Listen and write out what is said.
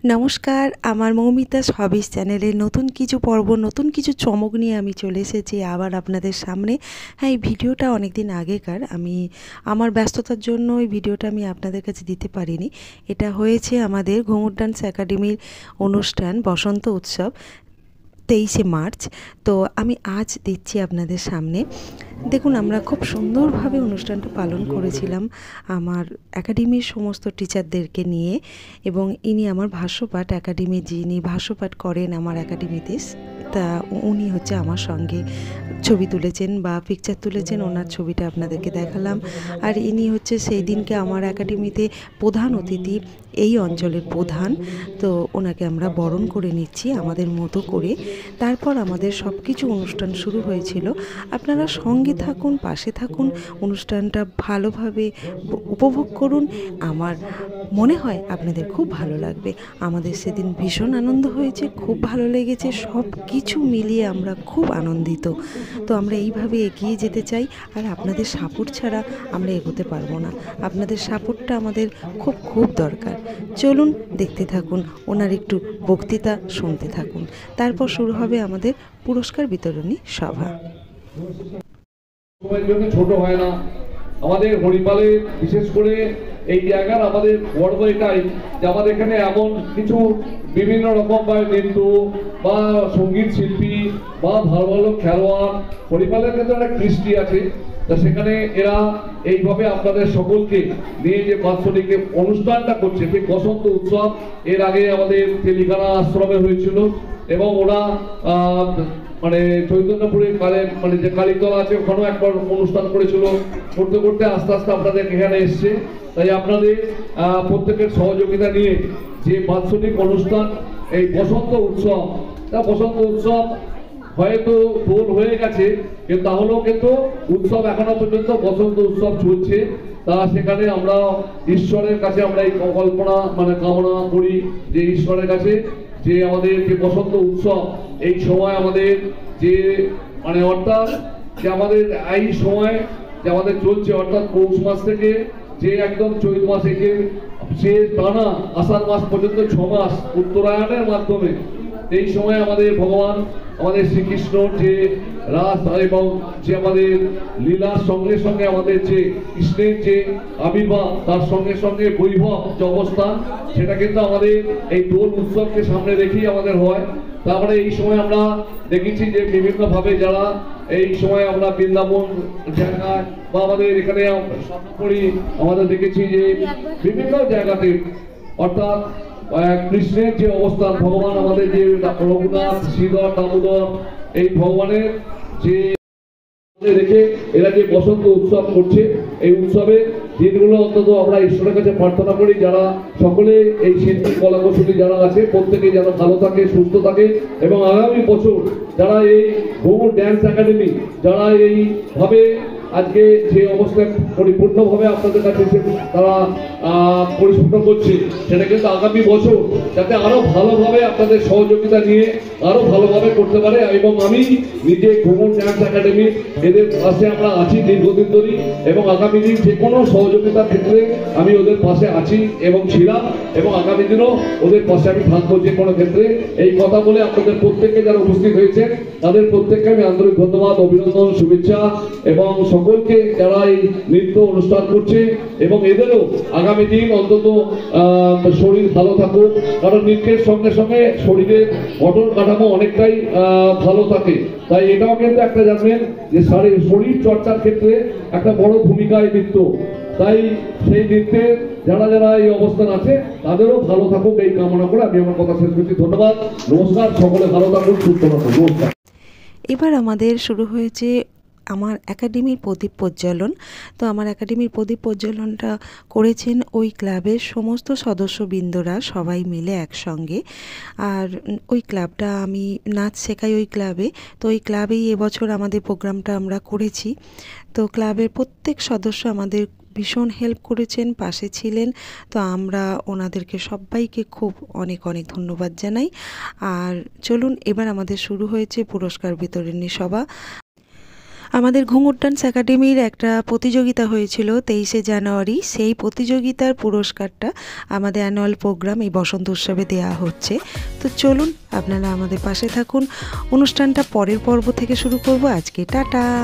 নমস্কার, আমার মৌমিতাস হবিস চ্যানেলে নতুন কিছু পর্ব, নতুন কিছু চমক নিয়ে আমি চলে এসেছি আবার আপনাদের সামনে। হ্যাঁ, এই ভিডিওটা অনেক দিন আগেকার, আমার ব্যস্ততার জন্য এই ভিডিওটা আমি আপনাদের কাছে দিতে পারিনি। এটা হয়েছে আমাদের ঘুঙুর ডান্স একাডেমির অনুষ্ঠান বসন্ত উৎসব 23শে মার্চ। তো আমি আজ দিচ্ছি আপনাদের সামনে। দেখুন, আমরা খুব সুন্দরভাবে অনুষ্ঠানটা পালন করেছিলাম আমার একাডেমির সমস্ত টিচারদেরকে নিয়ে, এবং ইনি আমার ভাষ্যপাঠ একাডেমি, যিনি ভাষ্যপাঠ করেন আমার একাডেমিতে, তা উনি হচ্ছে আমার সঙ্গে ছবি তুলেছেন বা পিকচার তুলেছেন। ওনার ছবিটা আপনাদেরকে দেখালাম। আর ইনি হচ্ছে সেই দিনকে আমার একাডেমিতে প্রধান অতিথি, এই অঞ্চলের প্রধান। তো ওনাকে আমরা বরণ করে নিচ্ছি আমাদের মতো করে। তারপর আমাদের সব কিছু অনুষ্ঠান শুরু হয়েছিল। আপনারা সঙ্গে থাকুন, পাশে থাকুন, অনুষ্ঠানটা ভালোভাবে উপভোগ করুন। আমার মনে হয় আপনাদের খুব ভালো লাগবে। আমাদের সেদিন ভীষণ আনন্দ হয়েছে, খুব ভালো লেগেছে, সব কিছু মিলিয়ে আমরা খুব আনন্দিত। তো আমরা এইভাবে এগিয়ে যেতে চাই, আর আপনাদের সাপোর্ট ছাড়া আমরা এগোতে পারবো না। আপনাদের সাপোর্টটা আমাদের খুব খুব দরকার। চলুন দেখতে থাকুন, ওনার একটু বক্তৃতা শুনতে থাকুন। তারপর শুরু হবে আমাদের পুরস্কার বিতরণী সভা। ছোট হয় না আমাদের হরিপালে, বিশেষ করে এই জায়গার আমাদের গর্ব এটাই যে আমাদের এখানে এমন কিছু বিভিন্ন রকম বা নৃত্য বা সঙ্গীত শিল্পী বা ভালো ভালো খেলোয়াড়, হরিপালের ক্ষেত্রে একটা কৃষ্টি আছে। তা সেখানে এরা এইভাবে আপনাদের সকলকে নিয়ে যে বাৎসরিক অনুষ্ঠানটা করছে, ঠিক বসন্ত উৎসব, এর আগে আমাদের তেলিখানা আশ্রমে হয়েছিল, এবং ওরা মানে চৈতন্যপুরে মানে যে কালীতলা আছে ওখানেও একবার অনুষ্ঠান করেছিল। করতে করতে আস্তে আস্তে আপনাদের এখানে এসছে। তাই আপনাদের প্রত্যেকের সহযোগিতা নিয়ে যে বাৎসরিক অনুষ্ঠান এই বসন্ত উৎসব, বসন্ত উৎসব হয়তো দোল হয়ে গেছে, কিন্তু তাহলেও কিন্তু উৎসব এখনো পর্যন্ত বসন্ত উৎসব চলছে। তা সেখানে আমরা ঈশ্বরের কাছে আমরা এই কল্পনা মানে কামনা করি যে ঈশ্বরের কাছে যে আমাদের যে বসন্ত উৎসব এই সময় আমাদের যে মানে অর্থাৎ যে আমাদের এই সময় যে আমাদের চলছে, অর্থাৎ পৌষ মাস থেকে যে একদম চৈত মাস থেকে সে টানা আষাঢ় মাস পর্যন্ত 6 মাস উত্তরায়ণের মাধ্যমে এই সময় আমাদের ভগবান আমাদের শ্রীকৃষ্ণ যে রাস এবং যে আমাদের লীলার সঙ্গে সঙ্গে আমাদের যে কৃষ্ণের যে আবির্ভাব, তার সঙ্গে সঙ্গে বৈভব যে অবস্থান, সেটা কিন্তু আমাদের এই দোল উৎসবকে সামনে রেখেই আমাদের হয়। তারপরে এই সময় আমরা দেখেছি যে বিভিন্ন ভাবে যারা এই সময় আমরা বৃন্দাবন জায়গায় বা আমাদের এখানে আমাদের দেখেছি যে বিভিন্ন জায়গাতে, অর্থাৎ কৃষ্ণের যে অবস্থান, ভগবান আমাদের যে রঘুনাথ, শ্রীধর, দামোদর, এই ভগবানের যে রেখে এরা যে বসন্ত উৎসব করছে, এই উৎসবের দিনগুলো অন্তত আমরা ঈশ্বরের কাছে প্রার্থনা করি যারা সকলে এই শিল্পী কলা কৌশলী যারা আছে প্রত্যেকে যেন ভালো থাকে, সুস্থ থাকে, এবং আগামী বছর যারা এই ঘুঙুর ড্যান্স একাডেমি যারা এইভাবে আজকে যে অবস্থায় পরিপূর্ণভাবে আপনাদের কাছে তারা পরিস্ফুট করছে, সেটা কিন্তু আগামী বছর যাতে আরো ভালোভাবে আপনাদের সহযোগিতা নিয়ে আরো ভালোভাবে করতে পারে। এবং আমি নিজে ঘুঙুর ড্যান্স একাডেমি এদের পাশে আমরা আছি দীর্ঘদিন ধরে, এবং আগামী দিন যে কোনো সহযোগিতার ক্ষেত্রে আমি ওদের পাশে আছি এবং ছিলাম, এবং আগামী দিনও ওদের পাশে আমি থাকবো যে কোনো ক্ষেত্রে। এই কথা বলে আপনাদের প্রত্যেককে যারা উপস্থিত হয়েছে তাদের প্রত্যেককে আমি আন্তরিক ধন্যবাদ, অভিনন্দন, শুভেচ্ছা, এবং সকলকে যারা এই নৃত্য অনুষ্ঠান করছে এবং এদেরও আগামী দিন অন্তত শরীর ভালো থাকুক, কারণ নৃত্যের সঙ্গে সঙ্গে শরীরের গঠন কাঠামো অনেকটাই ভালো থাকে। তাই এটাও কিন্তু একটা জানবেন যে শরীর চর্চার ক্ষেত্রে একটা বড় ভূমিকা এই নৃত্য। তাই সেই নৃত্যে যারা যারা এই অবস্থান আছে তাদেরও ভালো থাকুক এই কামনা করে আমি আমার কথা শেষ করছি। ধন্যবাদ, নমস্কার, সকলে ভালো থাকুন, সুস্থ থাকুন, নমস্কার। এবার আমাদের শুরু হয়েছে আমার একাডেমির প্রদীপ প্রজ্বলন। তো আমার একাডেমির প্রদীপ প্রজ্বলনটা করেছেন ওই ক্লাবের সমস্ত সদস্যবৃন্দরা সবাই মিলে একসঙ্গে। আর ওই ক্লাবটা, আমি নাচ শেখাই ওই ক্লাবে, তো ওই ক্লাবেই এবছর আমাদের প্রোগ্রামটা আমরা করেছি। তো ক্লাবের প্রত্যেক সদস্য আমাদের ভীষণ হেল্প করেছেন, পাশে ছিলেন। তো আমরা ওনাদেরকে সবাইকে খুব অনেক অনেক ধন্যবাদ জানাই। আর চলুন, এবার আমাদের শুরু হয়েছে পুরস্কার বিতরণী সভা। আমাদের ঘুঙুর ডান্স একাডেমির একটা প্রতিযোগিতা হয়েছিল 23শে জানুয়ারি। সেই প্রতিযোগিতার পুরস্কারটা আমাদের অ্যানুয়াল প্রোগ্রাম এই বসন্ত উৎসবে দেওয়া হচ্ছে। তো চলুন আপনারা আমাদের পাশে থাকুন, অনুষ্ঠানটা পরের পর্ব থেকে শুরু করব আজকে। টাটা।